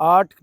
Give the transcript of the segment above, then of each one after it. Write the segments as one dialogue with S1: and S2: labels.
S1: 8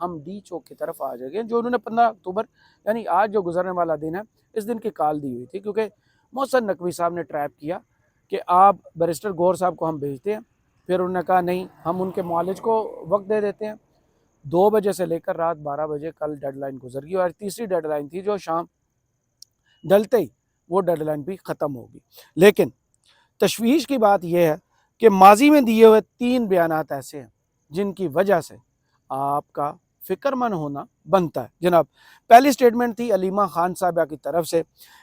S1: ہم ڈی چوک کی طرف آ جائیں گے، جو انہوں نے 15 اکتوبر یعنی آج جو گزرنے والا دن ہے اس دن کی کال دی ہوئی تھی، کیونکہ محسن نقوی صاحب نے ٹریپ کیا کہ آپ بیرسٹر گوہر صاحب کو ہم بھیجتے ہیں، پھر انہوں نے کہا نہیں ہم ان کے معالج کو وقت دے دیتے ہیں، 2 بجے سے لے کر رات 12 بجے کل ڈیڈ لائن گزر گئی، اور تیسری ڈیڈ لائن تھی جو شام ڈلتے ہی وہ ڈیڈ لائن بھی ختم ہوگی۔ لیکن تشویش کی بات یہ ہے کہ ماضی میں دیے ہوئے 3 بیانات ایسے ہیں جن کی وجہ سے آپ کا فکر مند ہونا بنتا ہے۔ جناب، پہلی سٹیٹمنٹ تھی علیمہ خان صاحبہ کی طرف سے،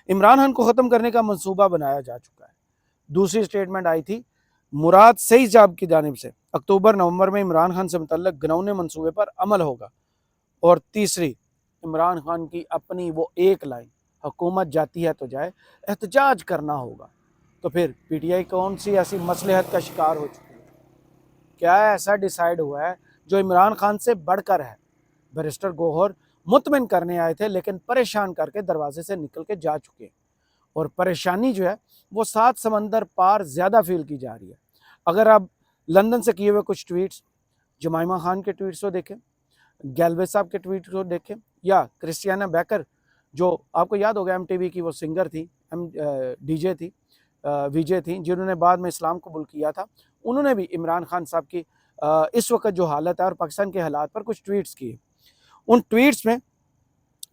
S1: عمران خان کو ختم کرنے کا منصوبہ بنایا جا چکا ہے۔ دوسری سٹیٹمنٹ آئی تھی مراد سعید صاحب کی جانب سے، اکتوبر نومبر میں عمران خان سے متعلق گنونے منصوبے پر عمل ہوگا۔ اور تیسری عمران خان کی اپنی وہ ایک لائن، حکومت جاتی ہے تو جائے، احتجاج کرنا ہوگا۔ تو پھر پی ٹی آئی کون سی ایسی مصلحت کا شکار ہو چکی ہے؟ کیا ایسا ڈیسائیڈ ہوا ہے جو عمران خان سے بڑھ کر ہے؟ بیرسٹر گوہر مطمئن کرنے آئے تھے لیکن پریشان کر کے دروازے سے نکل کے جا چکے ہیں، اور پریشانی جو ہے وہ 7 سمندر پار زیادہ فیل کی جا رہی ہے۔ اگر آپ لندن سے کیے ہوئے کچھ ٹویٹس، جمائمہ خان کے ٹویٹس کو دیکھیں، گیلوے صاحب کے ٹویٹ کو دیکھیں، یا کرسٹیانا بیکر جو آپ کو یاد ہوگا ایم ٹی وی کی وہ سنگر تھی، ڈی جے تھی، وی جے تھیں، جنہوں نے بعد میں اسلام قبول کیا تھا، انہوں نے بھی عمران خان صاحب کی اس وقت جو حالت ہے اور پاکستان کے حالات پر کچھ ٹویٹس کیے۔ ان ٹویٹس میں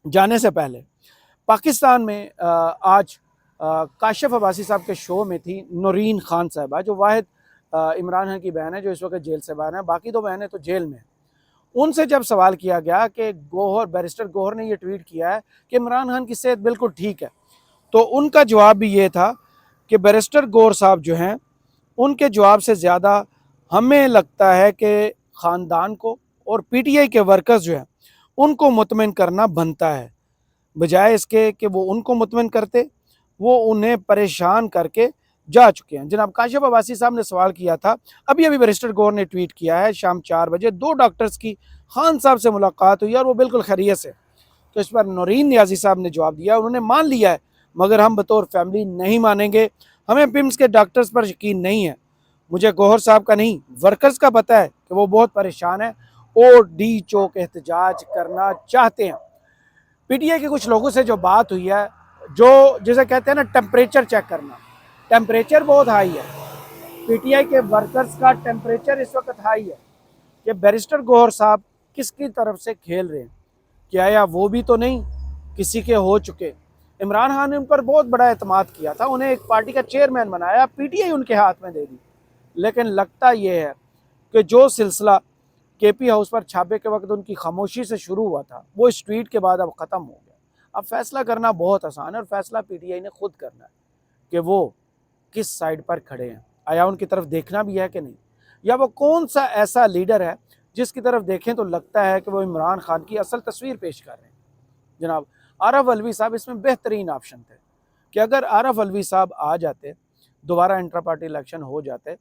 S1: جانے سے پہلے پاکستان میں آج کاشف عباسی صاحب کے شو میں تھی نورین خان صاحبہ، جو واحد عمران خان کی بہن ہے جو اس وقت جیل سے باہر ہے، باقی 2 بہنیں تو جیل میں ہیں۔ ان سے جب سوال کیا گیا کہ بیرسٹر گوہر نے یہ ٹویٹ کیا ہے کہ عمران خان کی صحت بالکل ٹھیک ہے، تو ان کا جواب بھی یہ تھا کہ بیرسٹر گوہر صاحب جو ہیں ان کے جواب سے زیادہ ہمیں لگتا ہے کہ خاندان کو اور پی ٹی آئی کے ورکرز جو ہیں ان کو مطمئن کرنا بنتا ہے، بجائے اس کے کہ وہ ان کو مطمئن کرتے، وہ انہیں پریشان کر کے جا چکے ہیں۔ جناب، کاشف عباسی صاحب نے سوال کیا تھا، ابھی بیرسٹر گوہر نے ٹویٹ کیا ہے شام 4 بجے 2 ڈاکٹرز کی خان صاحب سے ملاقات ہوئی اور وہ بالکل خیریت سے، تو اس پر نورین نیازی صاحب نے جواب دیا انہوں نے مان لیا ہے مگر ہم بطور فیملی نہیں مانیں گے، ہمیں پمس کے ڈاکٹرز پر یقین نہیں ہے، مجھے گوہر صاحب کا نہیں ورکرز کا پتہ ہے کہ وہ بہت پریشان ہیں اور ڈی چوک احتجاج کرنا چاہتے ہیں۔ پی ٹی آئی کے کچھ لوگوں سے جو بات ہوئی ہے، جو جسے کہتے ہیں نا ٹیمپریچر چیک کرنا، ٹیمپریچر بہت ہائی ہے، پی ٹی آئی کے ورکرز کا ٹیمپریچر اس وقت ہائی ہے کہ بیرسٹر گوہر صاحب کس کی طرف سے کھیل رہے ہیں، کیا یا وہ بھی تو نہیں کسی کے ہو چکے؟ عمران خان نے ان پر بہت بڑا اعتماد کیا تھا، انہیں ایک پارٹی کا چیئرمین بنایا، پی ٹی آئی ان کے ہاتھ میں دے دی، لیکن لگتا یہ ہے کہ جو سلسلہ کے پی ہاؤس پر چھاپے کے وقت ان کی خاموشی سے شروع ہوا تھا وہ اس ٹویٹ کے بعد اب ختم ہو گیا۔ اب فیصلہ کرنا بہت آسان ہے اور فیصلہ پی ٹی آئی نے خود کرنا ہے کہ وہ کس سائڈ پر کھڑے ہیں، آیا ان کی طرف دیکھنا بھی ہے کہ نہیں، یا وہ کون سا ایسا لیڈر ہے جس کی طرف دیکھیں تو لگتا ہے کہ وہ عمران خان کی اصل تصویر پیش کر رہے ہیں۔ جناب، عارف علوی صاحب اس میں بہترین آپشن تھے کہ اگر عارف علوی صاحب آ جاتے، دوبارہ انٹرا پارٹی الیکشن ہو جاتے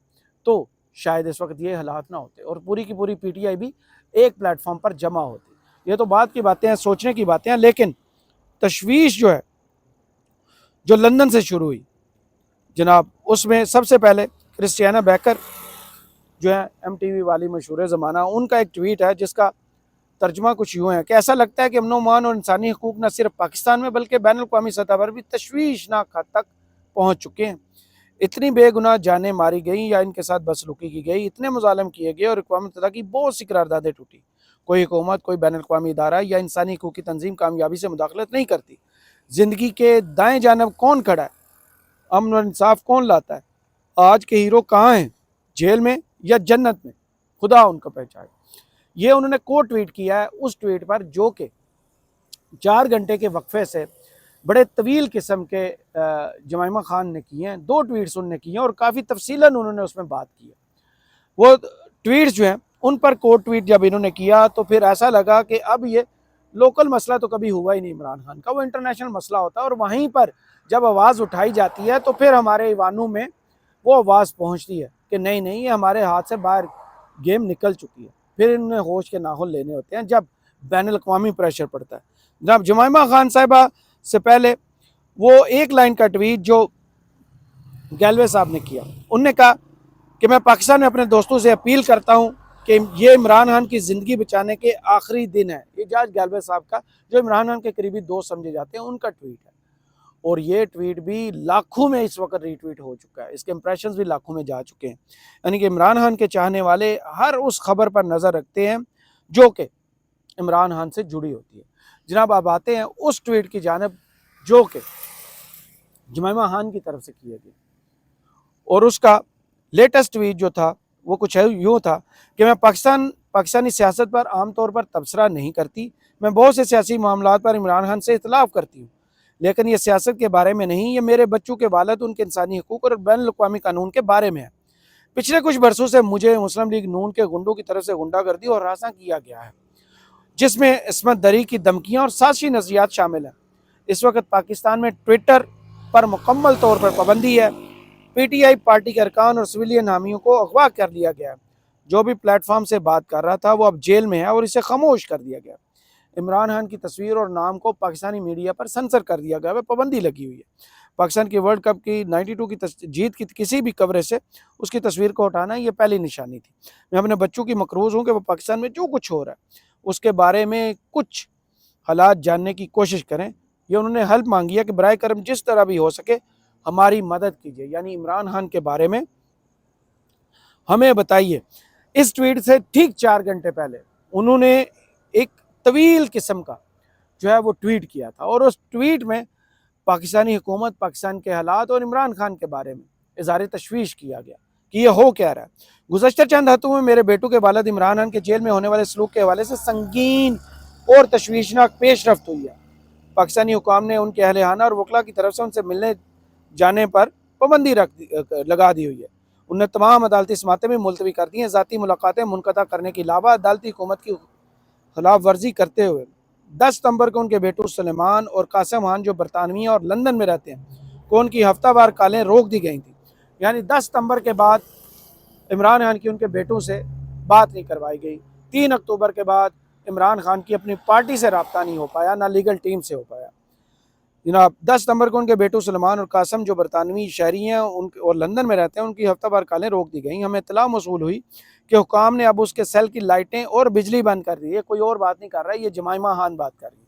S1: تو شاید اس وقت یہ حالات نہ ہوتے اور پوری کی پوری پی ٹی آئی بھی ایک پلیٹ فارم پر جمع ہوتی۔ یہ تو بات کی باتیں ہیں، سوچنے کی باتیں ہیں، لیکن تشویش جو ہے جو لندن سے شروع ہوئی جناب، اس میں سب سے پہلے کرسٹیانا بیکر جو ہے ایم ٹی وی والی مشہور زمانہ، ان کا ایک ٹویٹ ہے جس کا ترجمہ کچھ یوں ہے کہ ایسا لگتا ہے کہ امن و امان اور انسانی حقوق نہ صرف پاکستان میں بلکہ بین الاقوامی سطح پر بھی تشویشناک حد تک پہنچ چکے ہیں، اتنی بے گناہ جانیں ماری گئیں یا ان کے ساتھ بدسلوکی کی گئی، اتنے مظالم کیے گئے اور اقوام متحدہ کی بہت سی قراردادیں ٹوٹی، کوئی حکومت، کوئی بین الاقوامی ادارہ یا انسانی حقوق کی تنظیم کامیابی سے مداخلت نہیں کرتی، زندگی کے دائیں جانب کون کھڑا ہے، امن و انصاف کون لاتا ہے، آج کے ہیرو کہاں ہیں، جیل میں یا جنت میں، خدا ان کو پہچائے۔ یہ انہوں نے کو ٹویٹ کیا ہے اس ٹویٹ پر جو کہ 4 گھنٹے کے وقفے سے بڑے طویل قسم کے جمائمہ خان نے کیے ہیں، 2 ٹویٹس انہوں نے کیے ہیں اور کافی تفصیلاً انہوں نے اس میں بات کی ہے۔ وہ ٹویٹس جو ہیں ان پر کوٹ ٹویٹ جب انہوں نے کیا تو پھر ایسا لگا کہ اب یہ لوکل مسئلہ تو کبھی ہوا ہی نہیں عمران خان کا، وہ انٹرنیشنل مسئلہ ہوتا ہے، اور وہیں پر جب آواز اٹھائی جاتی ہے تو پھر ہمارے ایوانوں میں وہ آواز پہنچتی ہے کہ نہیں نہیں یہ ہمارے ہاتھ سے باہر گیم نکل چکی ہے، پھر انہیں ہوش کے ناخن لینے ہوتے ہیں جب بین الاقوامی پریشر پڑتا ہے۔ جناب، جمائمہ خان صاحبہ سے پہلے وہ ایک لائن کا ٹویٹ جو گیلوے صاحب نے کیا، انہوں نے کہا کہ میں پاکستان میں اپنے دوستوں سے اپیل کرتا ہوں کہ یہ عمران خان کی زندگی بچانے کے آخری دن ہے. یہ جاج گیلوے صاحب کا جو عمران خان کے قریبی دوست سمجھے جاتے ہیں ان کا ٹویٹ ہے، اور یہ ٹویٹ بھی لاکھوں میں اس وقت ری ٹویٹ ہو چکا ہے، اس کے امپریشنز بھی لاکھوں میں جا چکے ہیں. یعنی کہ عمران خان کے چاہنے والے ہر اس خبر پر نظر رکھتے ہیں جو کہ عمران خان سے جڑی ہوتی ہے. جناب اب آتے ہیں اس ٹویٹ کی جانب جو کہ جمائمہ خان کی طرف سے کیا گیا، اور اس کا لیٹسٹ ٹویٹ جو تھا وہ کچھ یوں تھا کہ میں پاکستانی سیاست پر عام طور پر تبصرہ نہیں کرتی، میں بہت سے سیاسی معاملات پر عمران خان سے اختلاف کرتی ہوں، لیکن یہ سیاست کے بارے میں نہیں، یہ میرے بچوں کے والد، ان کے انسانی حقوق اور بین الاقوامی قانون کے بارے میں ہے. پچھلے کچھ برسوں سے مجھے مسلم لیگ نون کے گنڈوں کی طرف سے غنڈہ گردی اور ہراساں کیا گیا ہے، جس میں عصمت دری کی دھمکیاں اور سازشی نظریات شامل ہیں. اس وقت پاکستان میں ٹویٹر پر مکمل طور پر پابندی ہے. پی ٹی آئی پارٹی کے ارکان اور سویلین حامیوں کو اغوا کر لیا گیا ہے. جو بھی پلیٹ فارم سے بات کر رہا تھا وہ اب جیل میں ہے اور اسے خاموش کر دیا گیا. عمران خان کی تصویر اور نام کو پاکستانی میڈیا پر سنسر کر دیا گیا ہے، پابندی لگی ہوئی ہے. پاکستان کی ورلڈ کپ کی 92 کی جیت کی کسی بھی کوریج سے اس کی تصویر کو ہٹانا یہ پہلی نشانی تھی. میں اپنے بچوں کی مقروض ہوں کہ وہ پاکستان میں جو کچھ ہو رہا ہے اس کے بارے میں کچھ حالات جاننے کی کوشش کریں. یہ انہوں نے ہیلپ مانگی ہے کہ برائے کرم جس طرح بھی ہو سکے ہماری مدد کیجیے، یعنی عمران خان کے بارے میں ہمیں بتائیے. اس ٹویٹ سے ٹھیک 4 گھنٹے پہلے انہوں نے ایک طویل قسم کا جو ہے وہ ٹویٹ کیا تھا، اور اس ٹویٹ میں پاکستانی حکومت، پاکستان کے حالات اور عمران خان کے بارے میں اظہار تشویش کیا گیا کہ یہ ہو کیا رہا ہے. گزشتہ چند ہفتوں میں میرے بیٹوں کے والد عمران خان کے جیل میں ہونے والے سلوک کے حوالے سے سنگین اور تشویشناک پیش رفت ہوئی ہے. پاکستانی حکام نے ان کے اہل خانہ اور وکلاء کی طرف سے ان سے ملنے جانے پر پابندی لگا دی ہوئی ہے. انہوں نے تمام عدالتی سماعتیں بھی ملتوی کر دی ہیں. ذاتی ملاقاتیں منقطع کرنے کے علاوہ عدالتی حکومت کی خلاف ورزی کرتے ہوئے 10 ستمبر کو ان کے بیٹوں سلیمان اور قاسم خان جو برطانوی اور لندن میں رہتے ہیں کو ان کی ہفتہ وار کالیں روک دی گئی تھیں. یعنی 10 ستمبر کے بعد عمران خان کی ان کے بیٹوں سے بات نہیں کروائی گئی. 3 اکتوبر کے بعد عمران خان کی اپنی پارٹی سے رابطہ نہیں ہو پایا، نہ لیگل ٹیم سے ہو پایا. جناب 10 ستمبر کو ان کے بیٹوں سلیمان اور قاسم جو برطانوی شہری ہیں اور لندن میں رہتے ہیں ان کی ہفتہ وار کالیں روک دی گئیں. ہمیں اطلاع موصول ہوئی کہ حکام نے اب اس کے سیل کی لائٹیں اور بجلی بند کر دی. یہ کوئی اور بات نہیں کر رہا ہے، یہ جمائمہ خان بات کر رہی ہے.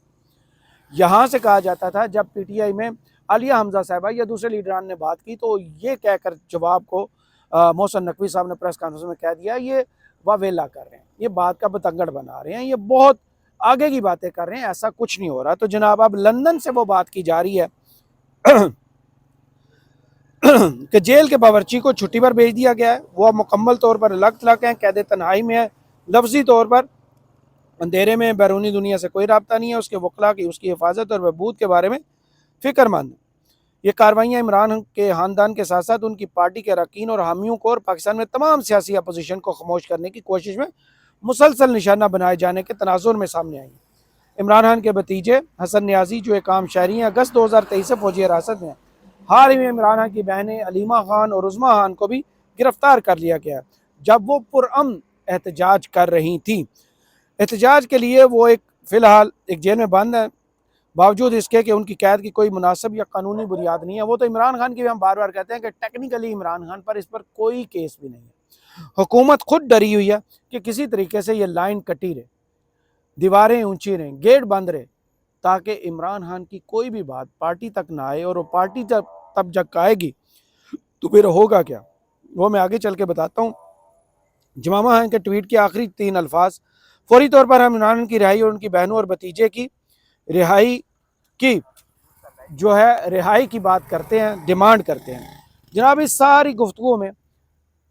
S1: یہاں سے کہا جاتا تھا جب پی ٹی آئی میں عالیہ حمزہ صاحبہ یا دوسرے لیڈران نے بات کی تو یہ کہہ کر جواب کو محسن نقوی صاحب نے پریس کانفرنس میں کہہ دیا یہ واویلا کر رہے ہیں، یہ بات کا بتنگڑ بنا رہے ہیں، یہ بہت آگے کی باتیں کر رہے ہیں، ایسا کچھ نہیں ہو رہا. تو جناب اب لندن سے وہ بات کی جا رہی ہے کہ جیل کے باورچی کو چھٹی پر بھیج دیا گیا ہے، وہ مکمل طور پر الگ تھلگ ہیں، قید تنہائی میں ہے، لفظی طور پر اندھیرے میں، بیرونی دنیا سے کوئی رابطہ نہیں ہے، اس کے وکلاء کی اس کی حفاظت اور بہبود کے بارے میں فکر مند. یہ کاروائیاں عمران کے خاندان کے ساتھ ساتھ ان کی پارٹی کے اراکین اور حامیوں کو اور پاکستان میں تمام سیاسی اپوزیشن کو خاموش کرنے کی کوشش میں مسلسل نشانہ بنائے جانے کے تناظر میں سامنے آئی. عمران خان کے بھتیجے حسن نیازی جو ایک عام شہری ہیں اگست 2023 سے فوجی حراست میں ہیں. حال ہی میں عمران خان کی بہنیں علیمہ خان اور عظمیٰ خان کو بھی گرفتار کر لیا گیا جب وہ پرامن احتجاج کر رہی تھیں. احتجاج کے لیے وہ فی الحال ایک جیل میں بند ہیں، باوجود اس کے کہ ان کی قید کی کوئی مناسب یا قانونی بنیاد نہیں ہے. وہ تو عمران خان کی بھی ہم بار بار کہتے ہیں کہ ٹیکنیکلی عمران خان پر اس پر کوئی کیس بھی نہیں ہے. حکومت خود ڈری ہوئی ہے کہ کسی طریقے سے یہ لائن کٹی رہے، دیواریں اونچی رہیں، گیٹ بند رہے، تاکہ عمران خان کی کوئی بھی بات پارٹی تک نہ آئے. اور وہ پارٹی تب جب آئے گی تو پھر ہوگا کیا وہ میں آگے چل کے بتاتا ہوں. جمائمہ خان کے ٹویٹ کے آخری 3 الفاظ: فوری طور پر ہم عمران خان کی رہائی اور ان کی بہنوں اور بھتیجے کی رہائی کی بات کرتے ہیں، ڈیمانڈ کرتے ہیں. جناب اس ساری گفتگو میں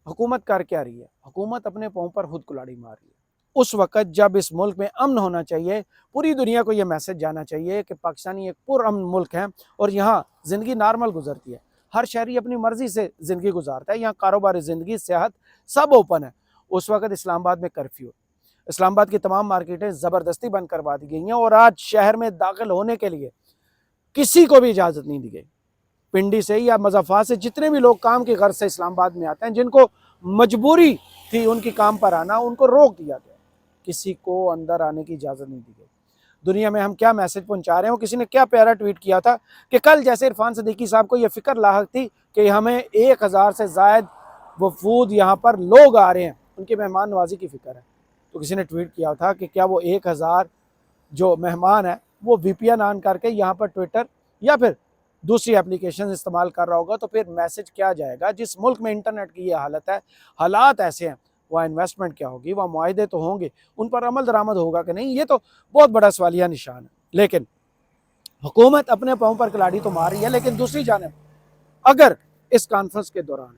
S1: حکومت کر کیا رہی ہے؟ حکومت اپنے پاؤں پر خود کلاڑی مار رہی ہے. اس وقت جب اس ملک میں امن ہونا چاہیے، پوری دنیا کو یہ میسج جانا چاہیے کہ پاکستانی ایک پرامن ملک ہے اور یہاں زندگی نارمل گزرتی ہے، ہر شہری اپنی مرضی سے زندگی گزارتا ہے، یہاں کاروبار، زندگی، صحت سب اوپن ہے. اس وقت اسلام آباد میں کرفیو، اسلام آباد کی تمام مارکیٹیں زبردستی بند کروا دی گئی ہیں اور آج شہر میں داخل ہونے کے لیے کسی کو بھی اجازت نہیں دی گئی. پنڈی سے یا مضافات سے جتنے بھی لوگ کام کی غرض سے اسلام آباد میں آتے ہیں، جن کو مجبوری تھی ان کی کام پر آنا، ان کو روک دیا گیا، کسی کو اندر آنے کی اجازت نہیں دی گئی. دنیا میں ہم کیا میسج پہنچا رہے ہیں؟ کسی نے کیا پیارا ٹویٹ کیا تھا کہ کل جیسے عرفان صدیقی صاحب کو یہ فکر لاحق تھی کہ ہمیں 1000 سے زائد وفود یہاں پر لوگ آ رہے ہیں، ان کی مہمان نوازی کی فکر ہے۔ تو کسی نے ٹویٹ کیا تھا کہ کیا وہ 1000 جو مہمان ہیں وہ وی پی این آن کر کے یہاں پر ٹویٹر یا پھر دوسری اپلیکیشن استعمال کر رہا ہوگا تو پھر میسج کیا جائے گا؟ جس ملک میں انٹرنیٹ کی یہ حالت ہے، حالات ایسے ہیں، وہاں انویسٹمنٹ کیا ہوگی، وہاں معاہدے تو ہوں گے، ان پر عمل درآمد ہوگا کہ نہیں؟ یہ تو بہت بڑا سوالیہ نشان ہے۔ لیکن حکومت اپنے پاؤں پر کلاڑی تو مار رہی ہے، لیکن دوسری جانب اگر اس کانفرنس کے دوران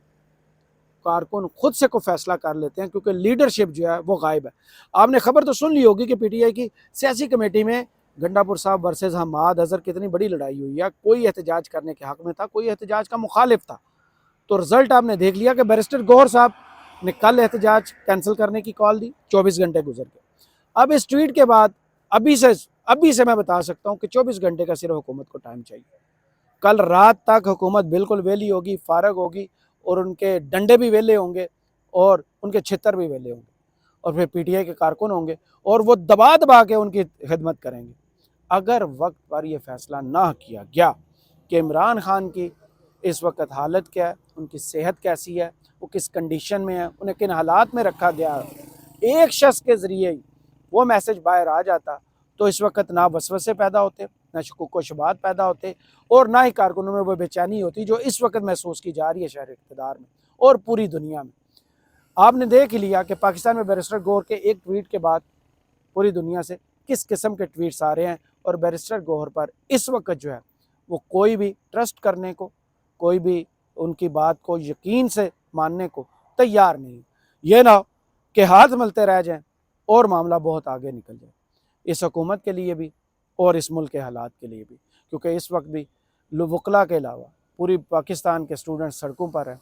S1: کارکن خود سے کوئی فیصلہ کر لیتے ہیں، کیونکہ لیڈرشپ جو ہے وہ غائب ہے۔ آپ نے خبر تو سن لی ہوگی کہ پی ٹی آئی کی سیاسی کمیٹی میں گنڈا پور صاحب ورسز حماد اظہر کتنی بڑی لڑائی ہوئی ہے، کوئی احتجاج کرنے کے حق میں تھا، کوئی احتجاج کا مخالف تھا۔ تو رزلٹ آپ نے دیکھ لیا کہ بیرسٹر گوہر صاحب نے کل احتجاج کینسل کرنے کی کال دی، 24 گھنٹے گزر گئے۔ اب اس ٹویٹ کے بعد ابھی سے میں بتا سکتا ہوں کہ 24 گھنٹے کا صرف حکومت کو ٹائم چاہیے۔ کل رات تک حکومت بالکل ویلی ہوگی، فارغ ہوگی، اور ان کے ڈنڈے بھی ویلے ہوں گے اور ان کے چھتر بھی ویلے ہوں گے، اور پھر پی ٹی آئی کے کارکن ہوں گے اور وہ دبا دبا کے ان کی خدمت کریں گے۔ اگر وقت پر یہ فیصلہ نہ کیا گیا کہ عمران خان کی اس وقت حالت کیا ہے، ان کی صحت کیسی ہے، وہ کس کنڈیشن میں ہے، انہیں کن حالات میں رکھا گیا ہے، ایک شخص کے ذریعے ہی وہ میسج باہر آ جاتا تو اس وقت نہ وسوسے پیدا ہوتے، نہ شکوک و شبہات پیدا ہوتے، اور نہ ہی کارکنوں میں وہ بے چینی ہوتی جو اس وقت محسوس کی جا رہی ہے شہر اقتدار میں اور پوری دنیا میں۔ آپ نے دیکھ لیا کہ پاکستان میں بیرسٹر گوہر کے ایک ٹویٹ کے بعد پوری دنیا سے کس قسم کے ٹویٹس آ رہے ہیں، اور بیرسٹر گوہر پر اس وقت جو ہے وہ کوئی بھی ٹرسٹ کرنے کو، کوئی بھی ان کی بات کو یقین سے ماننے کو تیار نہیں۔ یہ نہ ہو کہ ہاتھ ملتے رہ جائیں اور معاملہ بہت آگے نکل جائے، اس حکومت کے لیے بھی اور اس ملک کے حالات کے لیے بھی، کیونکہ اس وقت بھی وکلاء کے علاوہ پوری پاکستان کے اسٹوڈنٹ سڑکوں پر ہیں،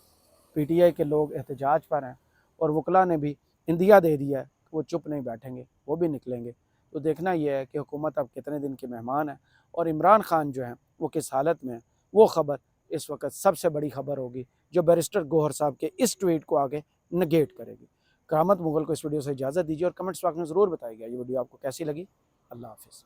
S1: پی ٹی آئی کے لوگ احتجاج پر ہیں، اور وکلاء نے بھی عندیہ دے دیا ہے کہ وہ چپ نہیں بیٹھیں گے، وہ بھی نکلیں گے۔ تو دیکھنا یہ ہے کہ حکومت اب کتنے دن کی مہمان ہے، اور عمران خان جو ہیں وہ کس حالت میں ہیں۔ وہ خبر اس وقت سب سے بڑی خبر ہوگی جو بیرسٹر گوہر صاحب کے اس ٹویٹ کو آگے نگیٹ کرے گی۔ کرامت مغل کو اس ویڈیو سے اجازت دیجیے اور کمنٹس باکس میں ضرور بتائیے گا یہ ویڈیو آپ کو کیسی لگی۔ اللہ حافظ۔